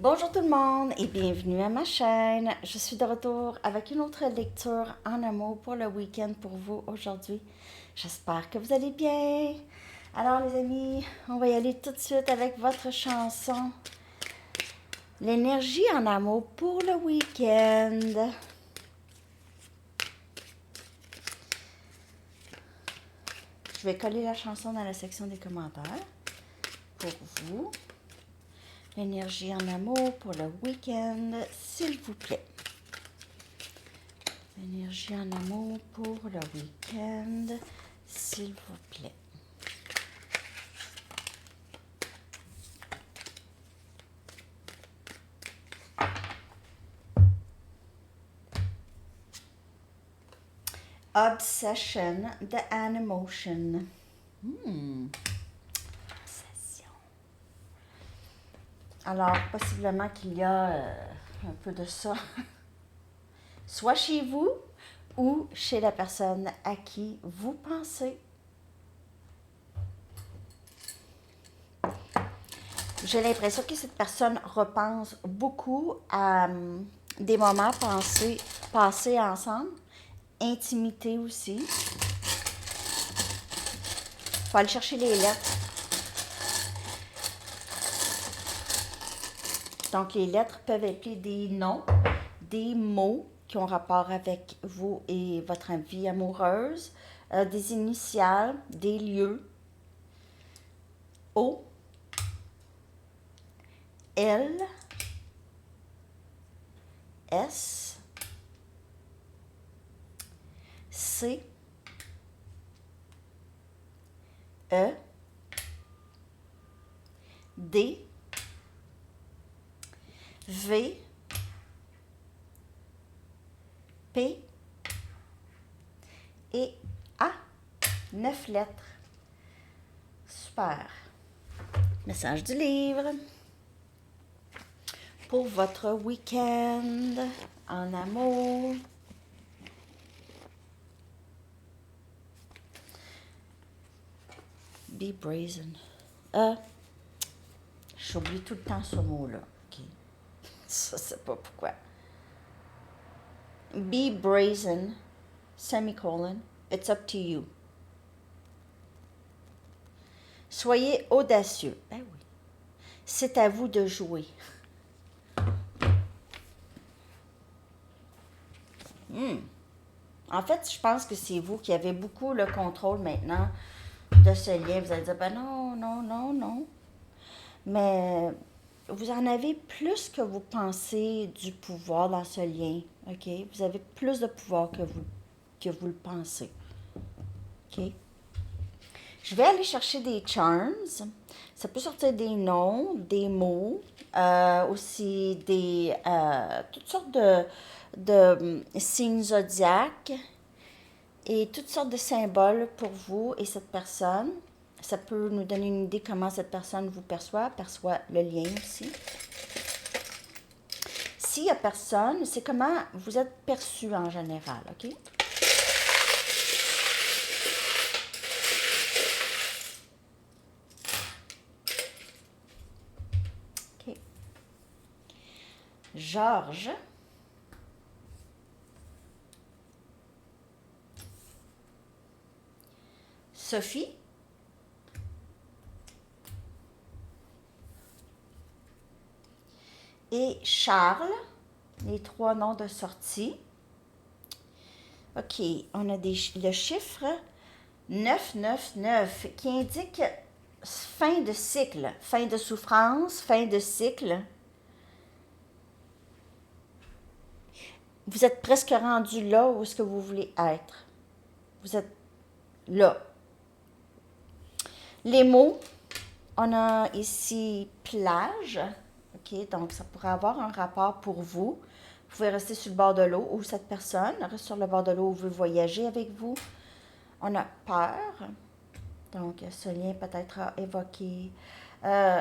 Bonjour tout le monde et bienvenue à ma chaîne. Je suis de retour avec une autre lecture en amour pour le week-end pour vous aujourd'hui. J'espère que vous allez bien. Alors les amis, on va y aller tout de suite avec votre chanson. L'énergie en amour pour le week-end. Je vais coller la chanson dans la section des commentaires pour vous. L'énergie en amour pour le week-end, s'il vous plaît. L'énergie en amour pour le week-end, s'il vous plaît. Obsession, the Animotion. Obsession. Alors, possiblement qu'il y a un peu de ça, soit chez vous ou chez la personne à qui vous pensez. J'ai l'impression que cette personne repense beaucoup à des moments passés ensemble, intimité aussi. Il faut aller chercher les lettres. Donc, les lettres peuvent être des noms, des mots qui ont rapport avec vous et votre vie amoureuse, des initiales, des lieux. O, L, S, C, E, D, V, P et A. 9 lettres. Super. Message du livre. Pour votre week-end en amour. Be brazen. J'oublie tout le temps ce mot-là. OK. Ça, c'est pas pourquoi. Be brazen, semicolon, it's up to you. Soyez audacieux. Ben oui. C'est à vous de jouer. En fait, je pense que c'est vous qui avez beaucoup le contrôle maintenant de ce lien. Vous allez dire, ben non, non, non, non. Mais vous en avez plus que vous pensez du pouvoir dans ce lien. OK? Vous avez plus de pouvoir que vous le pensez. OK? Je vais aller chercher des charms. Ça peut sortir des noms, des mots, aussi des toutes sortes de signes zodiaques et toutes sortes de symboles pour vous et cette personne. Ça peut nous donner une idée comment cette personne vous perçoit le lien aussi. S'il n'y a personne, c'est comment vous êtes perçu en général, OK? OK. Georges. Sophie. Et Charles, les 3 noms de sortie. OK, on a le chiffre 999 qui indique fin de cycle, fin de souffrance, fin de cycle. Vous êtes presque rendu là où est-ce que vous voulez être. Vous êtes là. Les mots, on a ici plage. OK, donc ça pourrait avoir un rapport pour vous. Vous pouvez rester sur le bord de l'eau ou cette personne reste sur le bord de l'eau ou veut voyager avec vous. On a peur. Donc, ce lien peut-être a évoqué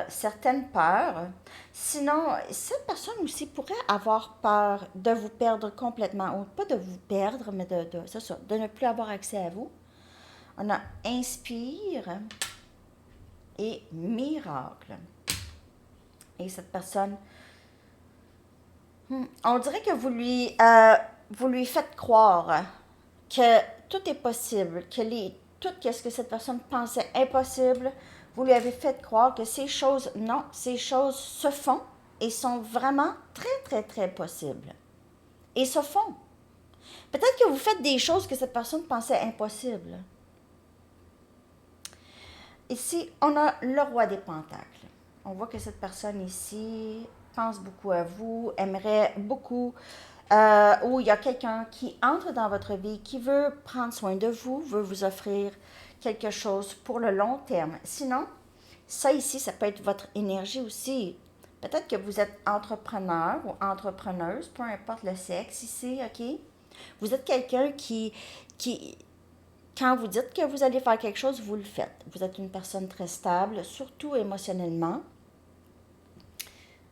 certaines peurs. Sinon, cette personne aussi pourrait avoir peur de vous perdre complètement, ou pas de vous perdre, mais c'est ça, de ne plus avoir accès à vous. On a inspire et miracle. Et cette personne On dirait que vous lui faites croire que tout est possible, tout ce que cette personne pensait impossible, vous lui avez fait croire que ces choses, non, ces choses se font et sont vraiment très, très, très possibles. Et se font. Peut-être que vous faites des choses que cette personne pensait impossibles. Ici, on a le roi des pentacles. On voit que cette personne ici pense beaucoup à vous, aimerait beaucoup, ou il y a quelqu'un qui entre dans votre vie, qui veut prendre soin de vous, veut vous offrir quelque chose pour le long terme. Sinon, ça ici, ça peut être votre énergie aussi. Peut-être que vous êtes entrepreneur ou entrepreneuse, peu importe le sexe ici, OK? Vous êtes quelqu'un qui, quand vous dites que vous allez faire quelque chose, vous le faites. Vous êtes une personne très stable, surtout émotionnellement.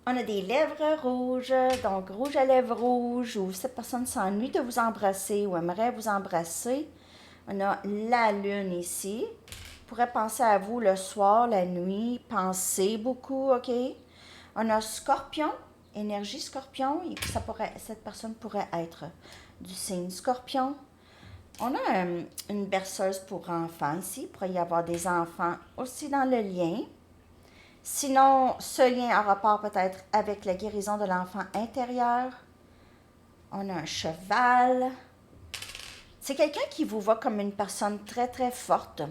On a des lèvres rouges, donc rouge à lèvres rouges, ou cette personne s'ennuie de vous embrasser ou aimerait vous embrasser. On a la lune ici. Pourrait penser à vous le soir, la nuit, penser beaucoup, OK? On a scorpion, énergie scorpion, et cette personne pourrait être du signe scorpion. On a une berceuse pour enfants ici. Il pourrait y avoir des enfants aussi dans le lien. Sinon, ce lien a rapport peut-être avec la guérison de l'enfant intérieur. On a un cheval. C'est quelqu'un qui vous voit comme une personne très, très forte.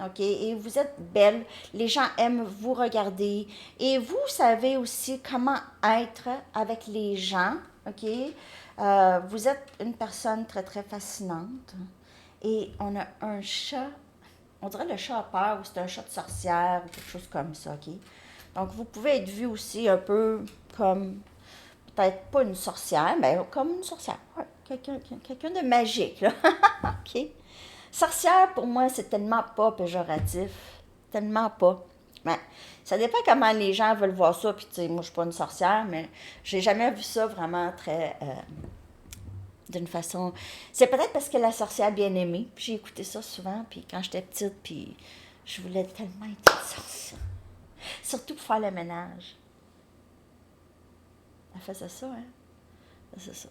OK? Et vous êtes belle. Les gens aiment vous regarder. Et vous savez aussi comment être avec les gens. OK? Vous êtes une personne très, très fascinante. Et on a un chat. On dirait le chat a peur ou c'est un chat de sorcière ou quelque chose comme ça, OK? Donc, vous pouvez être vu aussi un peu comme, peut-être pas une sorcière, mais comme une sorcière. Ouais, quelqu'un de magique, là. OK? Sorcière, pour moi, c'est tellement pas péjoratif. Tellement pas. Mais ça dépend comment les gens veulent voir ça. Puis, tu sais, moi, je suis pas une sorcière, mais j'ai jamais vu ça vraiment très. D'une façon. C'est peut-être parce que la sorcière bien aimée. Puis j'ai écouté ça souvent. Puis quand j'étais petite, puis je voulais tellement être une sorcière. Surtout pour faire le ménage. Elle faisait ça, hein? C'est ça.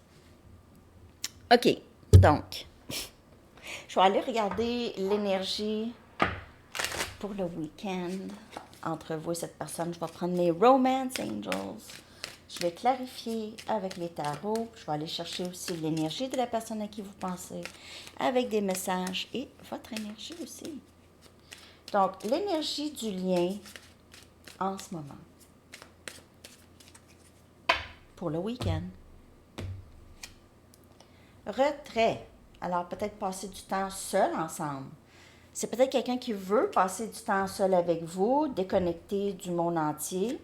OK. Donc, je vais aller regarder l'énergie pour le week-end entre vous et cette personne. Je vais prendre mes Romance Angels. Je vais clarifier avec les tarots. Je vais aller chercher aussi l'énergie de la personne à qui vous pensez avec des messages et votre énergie aussi. Donc, l'énergie du lien en ce moment pour le week-end. Retrait. Alors, peut-être passer du temps seul ensemble. C'est peut-être quelqu'un qui veut passer du temps seul avec vous, déconnecté du monde entier.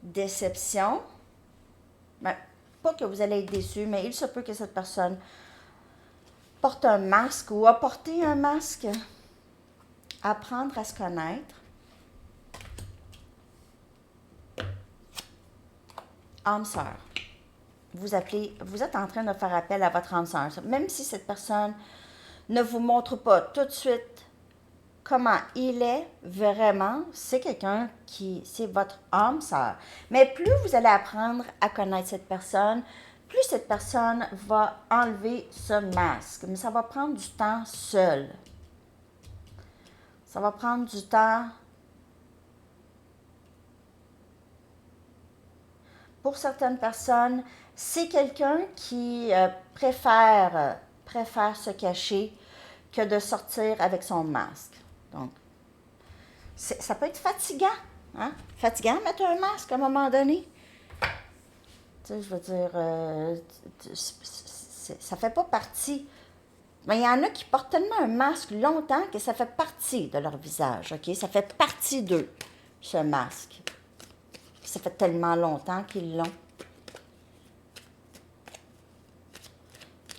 Déception. Ben, pas que vous allez être déçu, mais il se peut que cette personne porte un masque ou a porté un masque. Apprendre à se connaître. Âme sœur. Vous êtes en train de faire appel à votre âme sœur. Même si cette personne ne vous montre pas tout de suite comment il est vraiment, c'est c'est votre âme sœur. Mais plus vous allez apprendre à connaître cette personne, plus cette personne va enlever ce masque. Mais ça va prendre du temps seul. Ça va prendre du temps. Pour certaines personnes, c'est quelqu'un qui préfère se cacher que de sortir avec son masque. Donc, ça peut être fatigant. Hein? Fatigant mettre un masque à un moment donné. Tu sais, je veux dire, ça fait pas partie. Mais il y en a qui portent tellement un masque longtemps que ça fait partie de leur visage, OK? Ça fait partie d'eux, ce masque. Ça fait tellement longtemps qu'ils l'ont.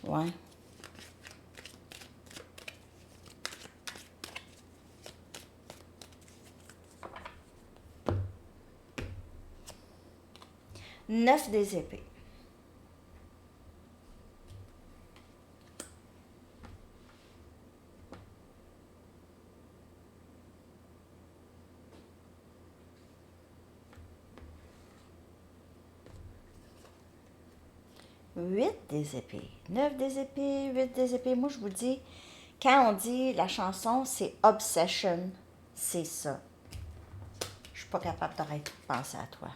Ouais. Neuf des épées. 8 des épées. 9 des épées, 8 des épées. Moi, je vous dis, quand on dit la chanson, c'est Obsession, c'est ça. Je suis pas capable d'arrêter de penser à toi.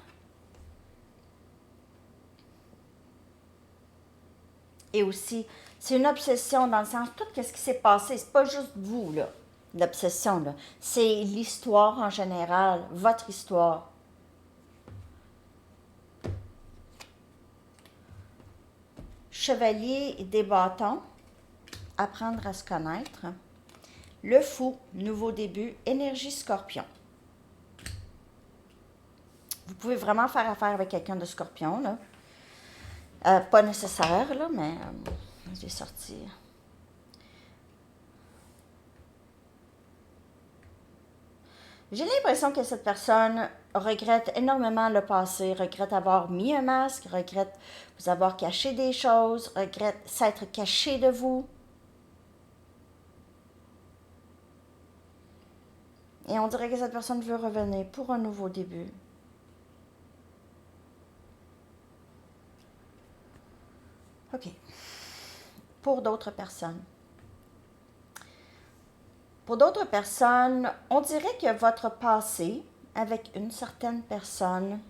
Et aussi, c'est une obsession dans le sens, tout ce qui s'est passé, c'est pas juste vous, là, l'obsession, là. C'est l'histoire en général, votre histoire. Chevalier des bâtons, apprendre à se connaître. Le fou, nouveau début, énergie scorpion. Vous pouvez vraiment faire affaire avec quelqu'un de scorpion, là. Pas nécessaire, là, mais j'ai sorti. J'ai l'impression que cette personne regrette énormément le passé, regrette avoir mis un masque, regrette vous avoir caché des choses, regrette s'être caché de vous. Et on dirait que cette personne veut revenir pour un nouveau début. OK. Pour d'autres personnes. Pour d'autres personnes, on dirait que votre passé avec une certaine personne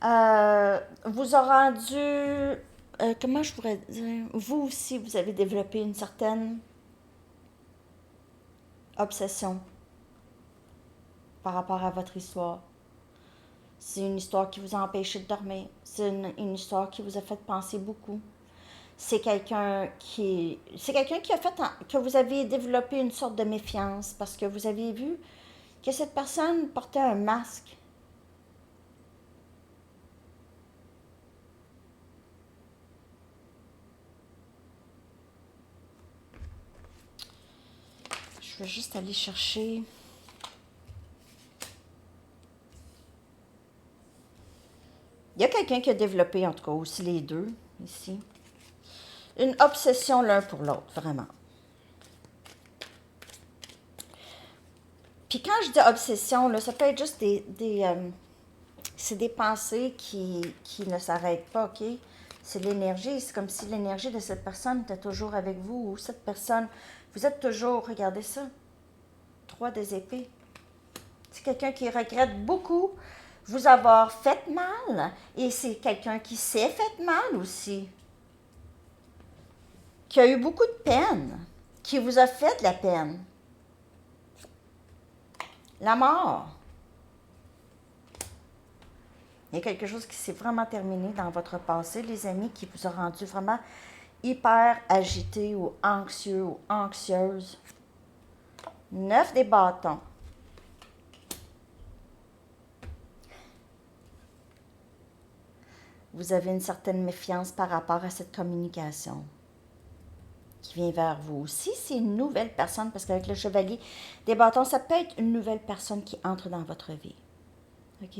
vous a rendu, comment je pourrais dire, vous aussi, vous avez développé une certaine obsession par rapport à votre histoire. C'est une histoire qui vous a empêché de dormir. C'est une histoire qui vous a fait penser beaucoup. C'est quelqu'un qui a fait que vous avez développé une sorte de méfiance parce que vous avez vu que cette personne portait un masque. Je vais juste aller chercher. Il y a quelqu'un qui a développé, en tout cas, aussi les deux, ici. Une obsession l'un pour l'autre, vraiment. Puis quand je dis obsession, là, ça peut être juste c'est des pensées qui ne s'arrêtent pas, OK? C'est l'énergie. C'est comme si l'énergie de cette personne était toujours avec vous. Ou cette personne, vous êtes toujours, regardez ça, 3 des épées. C'est quelqu'un qui regrette beaucoup vous avoir fait mal. Et c'est quelqu'un qui s'est fait mal aussi. Qui a eu beaucoup de peine. Qui vous a fait de la peine. La mort. Il y a quelque chose qui s'est vraiment terminé dans votre passé, les amis, qui vous a rendu vraiment hyper agité ou anxieux ou anxieuse. 9 des bâtons. Vous avez une certaine méfiance par rapport à cette communication qui vient vers vous. Aussi, c'est une nouvelle personne, parce qu'avec le chevalier des bâtons, ça peut être une nouvelle personne qui entre dans votre vie. OK?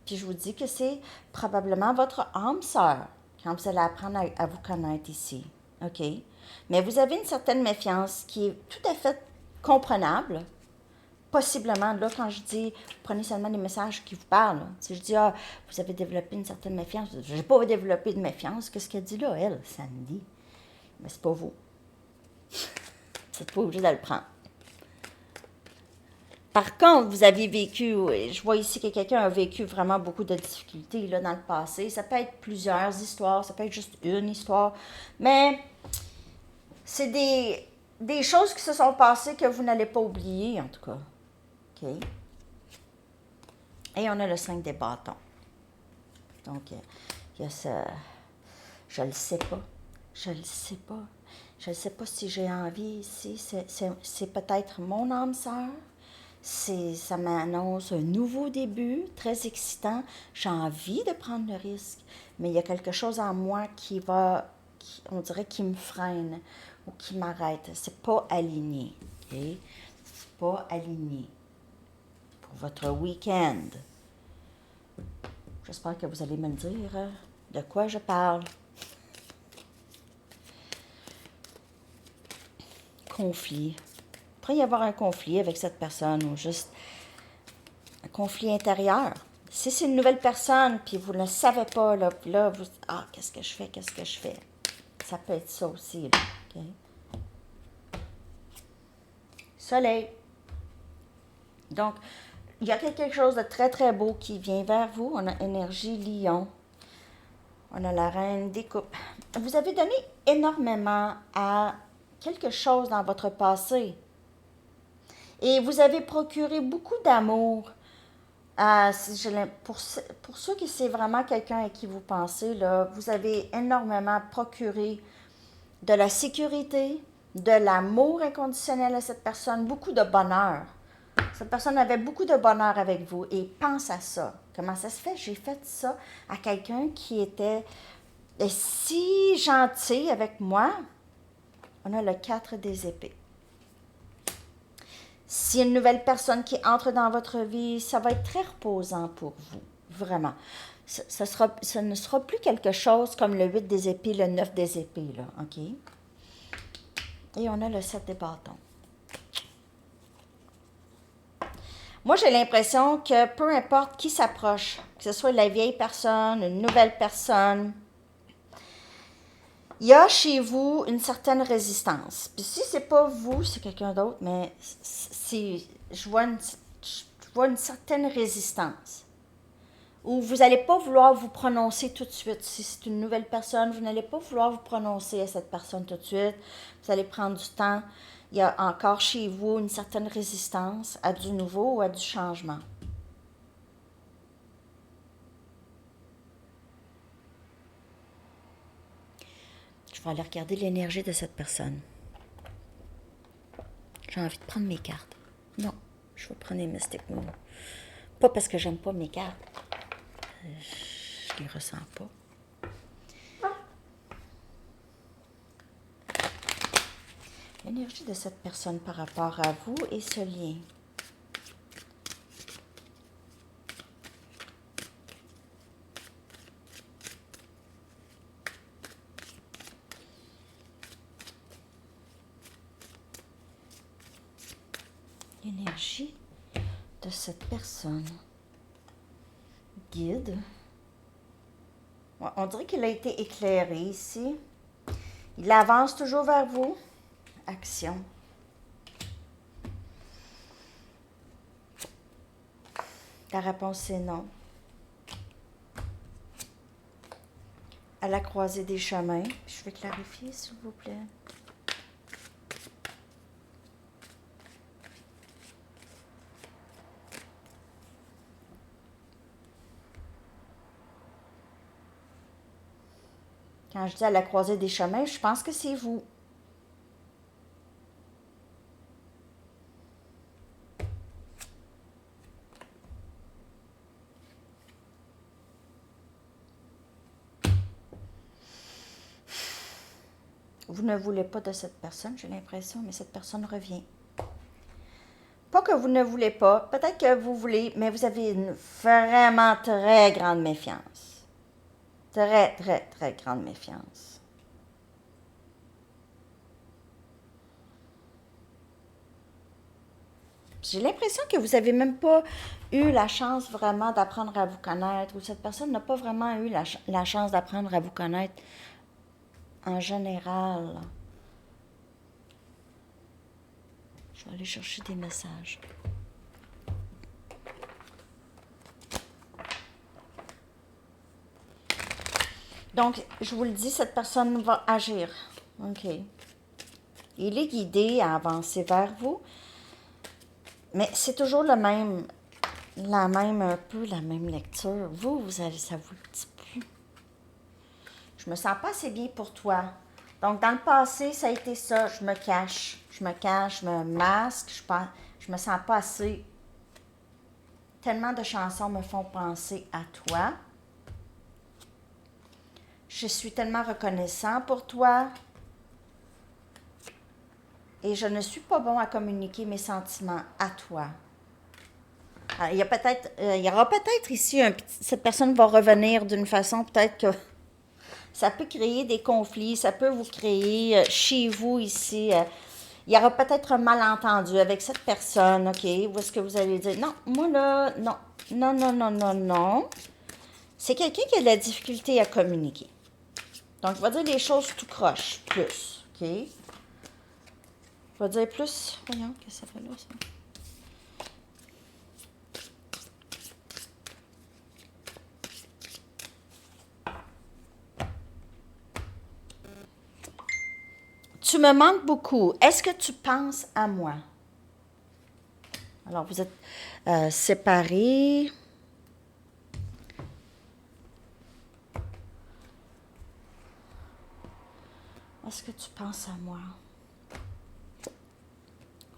Puis je vous dis que c'est probablement votre âme sœur quand vous allez apprendre à vous connaître ici. OK? Mais vous avez une certaine méfiance qui est tout à fait comprenable. Possiblement, là, quand je dis, prenez seulement les messages qui vous parlent. Si je dis, ah, vous avez développé une certaine méfiance, je n'ai pas développé de méfiance. Qu'est-ce qu'elle dit là, elle, Sandy? Mais c'est pas vous. Vous n'êtes pas obligé de le prendre. Par contre, vous avez vécu, je vois ici que quelqu'un a vécu vraiment beaucoup de difficultés là, dans le passé. Ça peut être plusieurs histoires, ça peut être juste une histoire. Mais c'est des choses qui se sont passées que vous n'allez pas oublier, en tout cas. OK? Et on a le 5 des bâtons. Donc, il y a ça. Je le sais pas. Je le sais pas. Je ne sais pas si j'ai envie ici. C'est peut-être mon âme sœur. Ça m'annonce un nouveau début, très excitant. J'ai envie de prendre le risque, mais il y a quelque chose en moi on dirait, qui me freine ou qui m'arrête. C'est pas aligné. Okay? C'est pas aligné. Pour votre week-end. J'espère que vous allez me le dire de quoi je parle. Conflit. Il pourrait y avoir un conflit avec cette personne ou juste un conflit intérieur. Si c'est une nouvelle personne, puis vous ne le savez pas, là, puis là, vous... Ah, qu'est-ce que je fais? Qu'est-ce que je fais? Ça peut être ça aussi, là. OK? Soleil. Donc, il y a quelque chose de très, très beau qui vient vers vous. On a énergie lion. On a la reine des coupes. Vous avez donné énormément à quelque chose dans votre passé. Et vous avez procuré beaucoup d'amour. Pour ceux qui c'est vraiment quelqu'un à qui vous pensez, là, vous avez énormément procuré de la sécurité, de l'amour inconditionnel à cette personne, beaucoup de bonheur. Cette personne avait beaucoup de bonheur avec vous et pense à ça. Comment ça se fait? J'ai fait ça à quelqu'un qui était si gentil avec moi. On a le 4 des épées. S'il y a une nouvelle personne qui entre dans votre vie, ça va être très reposant pour vous, vraiment. Ce ne sera plus quelque chose comme le 8 des épées, le 9 des épées, là, OK? Et on a le 7 des bâtons. Moi, j'ai l'impression que peu importe qui s'approche, que ce soit la vieille personne, une nouvelle personne, il y a chez vous une certaine résistance. Puis si c'est pas vous, c'est quelqu'un d'autre, mais je vois une certaine résistance. Ou vous n'allez pas vouloir vous prononcer tout de suite. Si c'est une nouvelle personne, vous n'allez pas vouloir vous prononcer à cette personne tout de suite. Vous allez prendre du temps. Il y a encore chez vous une certaine résistance à du nouveau ou à du changement. Je vais aller regarder l'énergie de cette personne. J'ai envie de prendre mes cartes. Non, je vais prendre les Mystic Moon. Pas parce que j'aime pas mes cartes. Je les ressens pas. L'énergie de cette personne par rapport à vous et ce lien. L'énergie de cette personne. Guide. On dirait qu'il a été éclairé ici. Il avance toujours vers vous. Action. La réponse est non. À la croisée des chemins. Je vais clarifier, s'il vous plaît. Quand je dis à la croisée des chemins, je pense que c'est vous. Vous ne voulez pas de cette personne, j'ai l'impression, mais cette personne revient. Pas que vous ne voulez pas, peut-être que vous voulez, mais vous avez une vraiment très grande méfiance. Très, très, très grande méfiance. J'ai l'impression que vous n'avez même pas eu la chance vraiment d'apprendre à vous connaître, ou cette personne n'a pas vraiment eu la chance d'apprendre à vous connaître en général. Je vais aller chercher des messages. Donc, je vous le dis, cette personne va agir. OK. Il est guidé à avancer vers vous. Mais c'est toujours un peu la même lecture. Vous allez, ça vous le dit plus. Je me sens pas assez bien pour toi. Donc, dans le passé, ça a été ça. Je me cache, je me masque, je me sens pas assez. Tellement de chansons me font penser à toi. Je suis tellement reconnaissant pour toi. Et je ne suis pas bon à communiquer mes sentiments à toi. Alors, il y aura peut-être ici, cette personne va revenir d'une façon, peut-être que ça peut créer des conflits, ça peut vous créer chez vous ici. Il y aura peut-être un malentendu avec cette personne, OK? Où est-ce que vous allez dire, non, moi là, non, Non, non, non, non, non. C'est quelqu'un qui a de la difficulté à communiquer. Donc, il va dire les choses tout croche, plus. OK? Il va dire plus. Voyons, qu'est-ce que ça fait là, ça? Tu me manques beaucoup. Est-ce que tu penses à moi? Alors, vous êtes séparés. Est-ce que tu penses à moi?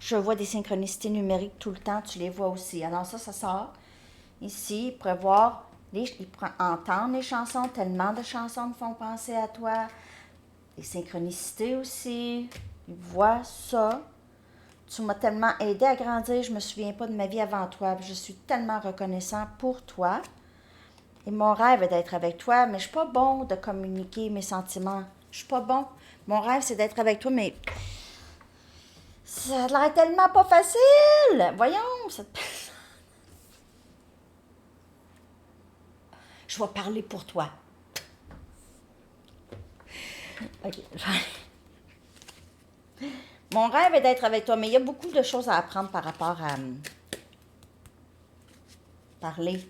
Je vois des synchronicités numériques tout le temps, tu les vois aussi. Alors ça sort. Ici, il pourrait voir, il pourrait entendre les chansons, tellement de chansons me font penser à toi. Les synchronicités aussi, il voit ça. Tu m'as tellement aidé à grandir, je ne me souviens pas de ma vie avant toi. Je suis tellement reconnaissant pour toi. Et mon rêve est d'être avec toi, mais je ne suis pas bon de communiquer mes sentiments. Je ne suis pas bon. Mon rêve, c'est d'être avec toi, mais ça a l'air tellement pas facile. Voyons, je vais parler pour toi. OK. Mon rêve est d'être avec toi, mais il y a beaucoup de choses à apprendre par rapport à parler.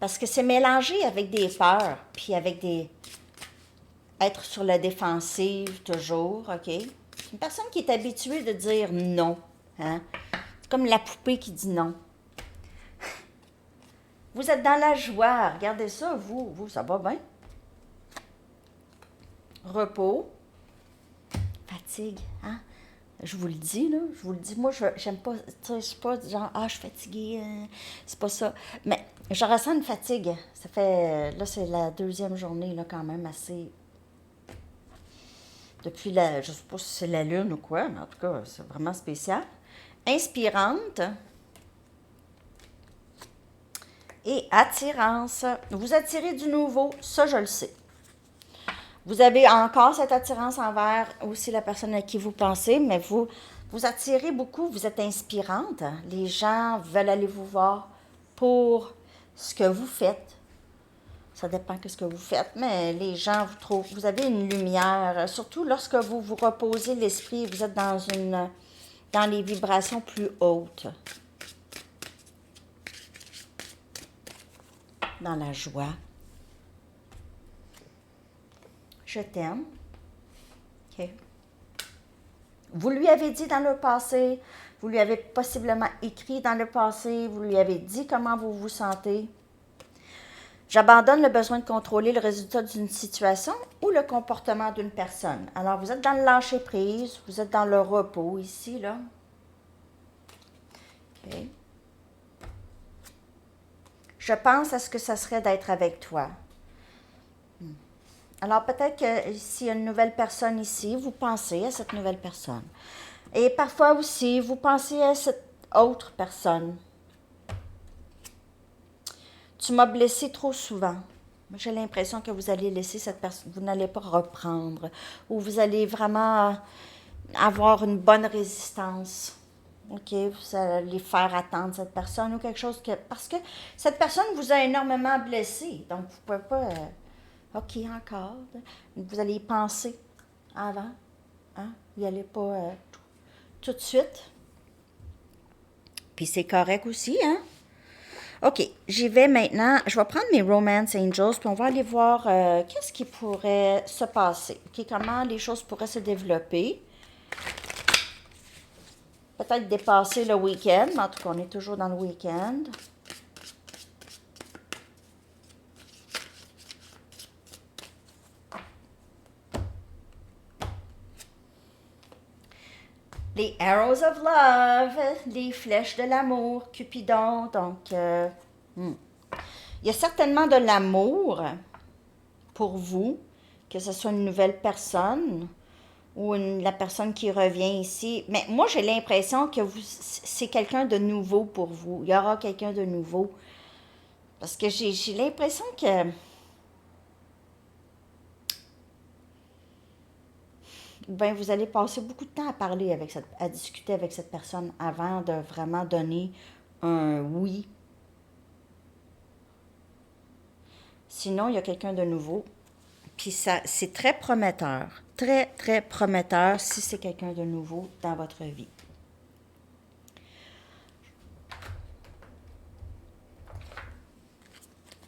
Parce que c'est mélangé avec des peurs, puis avec des... être sur la défensive toujours, OK? C'est une personne qui est habituée de dire non. Hein? C'est comme la poupée qui dit non. Vous êtes dans la joie. Regardez ça, vous, ça va bien? Repos. Fatigue, hein? Je vous le dis, là. Je vous le dis. Moi, j'aime pas... Tu sais, je suis pas genre, ah, je suis fatiguée. C'est pas ça. Mais je ressens une fatigue. Ça fait... Là, c'est la deuxième journée, là, quand même, assez... Depuis la... Je sais pas si c'est la lune ou quoi, mais en tout cas, c'est vraiment spécial. Inspirante. Et attirance. Vous attirez du nouveau, ça, je le sais. Vous avez encore cette attirance envers aussi la personne à qui vous pensez, mais vous attirez beaucoup, vous êtes inspirante. Les gens veulent aller vous voir pour ce que vous faites. Ça dépend de ce que vous faites, mais les gens vous trouvent, vous avez une lumière, surtout lorsque vous vous reposez l'esprit, vous êtes dans les vibrations plus hautes. Dans la joie. Je t'aime. OK. Vous lui avez dit dans le passé, vous lui avez possiblement écrit dans le passé, vous lui avez dit comment vous vous sentez. J'abandonne le besoin de contrôler le résultat d'une situation ou le comportement d'une personne. Alors, vous êtes dans le lâcher-prise, vous êtes dans le repos ici, là. OK. Je pense à ce que ça serait d'être avec toi. Alors, peut-être que s'il y a une nouvelle personne ici, vous pensez à cette nouvelle personne. Et parfois aussi, vous pensez à cette autre personne. Tu m'as blessé trop souvent. J'ai l'impression que vous allez laisser cette personne, vous n'allez pas reprendre, ou vous allez vraiment avoir une bonne résistance. OK, vous allez faire attendre cette personne ou quelque chose que... Parce que cette personne vous a énormément blessé. Donc, vous ne pouvez pas... OK, encore. Vous allez y penser avant. Hein? Vous n'y allez pas tout de suite. Puis c'est correct aussi, hein? OK, j'y vais maintenant. Je vais prendre mes Romance Angels, puis on va aller voir qu'est-ce qui pourrait se passer. OK, comment les choses pourraient se développer. Peut-être dépasser le week-end, mais en tout cas, on est toujours dans le week-end. Les Arrows of Love, les flèches de l'amour, Cupidon. Donc, il y a certainement de l'amour pour vous, que ce soit une nouvelle personne ou la personne qui revient ici. Mais moi, j'ai l'impression que c'est quelqu'un de nouveau pour vous. Il y aura quelqu'un de nouveau. Parce que j'ai l'impression que... Ben, vous allez passer beaucoup de temps à parler à discuter avec cette personne avant de vraiment donner un oui. Sinon, il y a quelqu'un de nouveau. Puis ça, c'est très prometteur. Très, très prometteur si c'est quelqu'un de nouveau dans votre vie.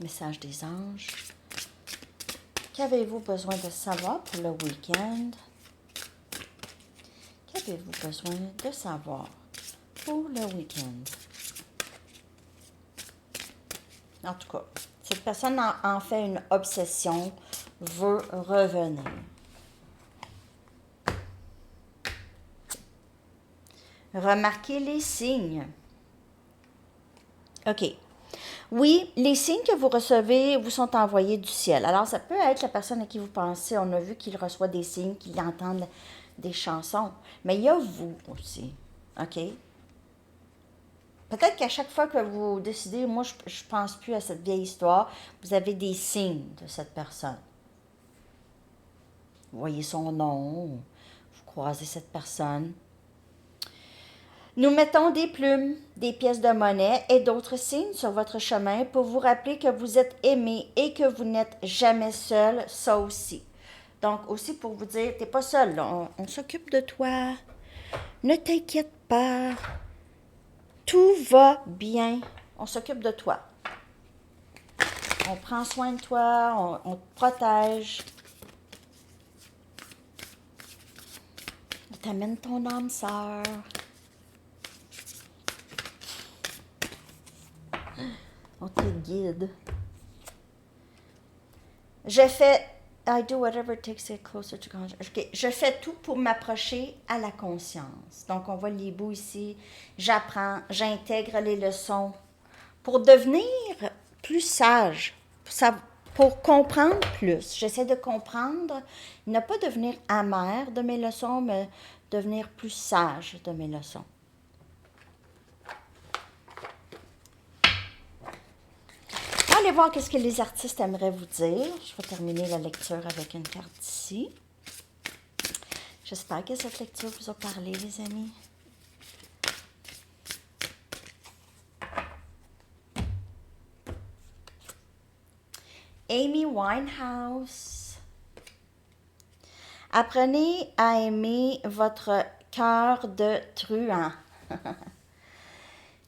Message des anges. Qu'avez-vous besoin de savoir pour le week-end? Qu'avez-vous besoin de savoir pour le week-end? En tout cas, cette personne en fait une obsession, veut revenir. Remarquez les signes. OK. Oui, les signes que vous recevez vous sont envoyés du ciel. Alors, ça peut être la personne à qui vous pensez. On a vu qu'il reçoit des signes, qu'il entend des chansons. Mais il y a vous aussi. OK? Peut-être qu'à chaque fois que vous décidez, moi, je ne pense plus à cette vieille histoire, vous avez des signes de cette personne. Vous voyez son nom, vous croisez cette personne. Nous mettons des plumes, des pièces de monnaie et d'autres signes sur votre chemin pour vous rappeler que vous êtes aimé et que vous n'êtes jamais seul, ça aussi. Donc aussi pour vous dire, t'es pas seul, là. On s'occupe de toi. Ne t'inquiète pas. Tout va bien. On s'occupe de toi. On prend soin de toi, on te protège. On t'amène ton âme sœur. On te guide. I do whatever it takes to get closer to consciousness. Okay. Je fais tout pour m'approcher à la conscience. Donc, on voit l'hibou ici. J'apprends, j'intègre les leçons pour devenir plus sage, pour comprendre plus. J'essaie de comprendre, ne pas devenir amère de mes leçons, mais devenir plus sage de mes leçons. Allez voir qu'est-ce que les artistes aimeraient vous dire. Je vais terminer la lecture avec une carte ici. J'espère que cette lecture vous a parlé, les amis. Amy Winehouse. Apprenez à aimer votre cœur de truand.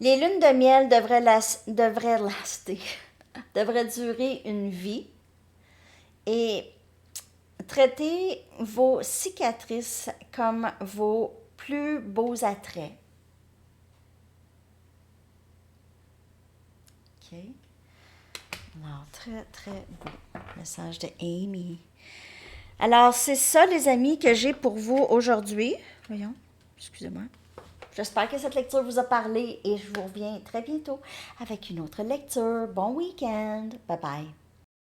Les lunes de miel devraient durer une vie et traitez vos cicatrices comme vos plus beaux attraits. OK. Alors, très, très beau message de Amy. Alors, c'est ça, les amis, que j'ai pour vous aujourd'hui. Voyons, excusez-moi. J'espère que cette lecture vous a parlé et je vous reviens très bientôt avec une autre lecture. Bon week-end. Bye bye.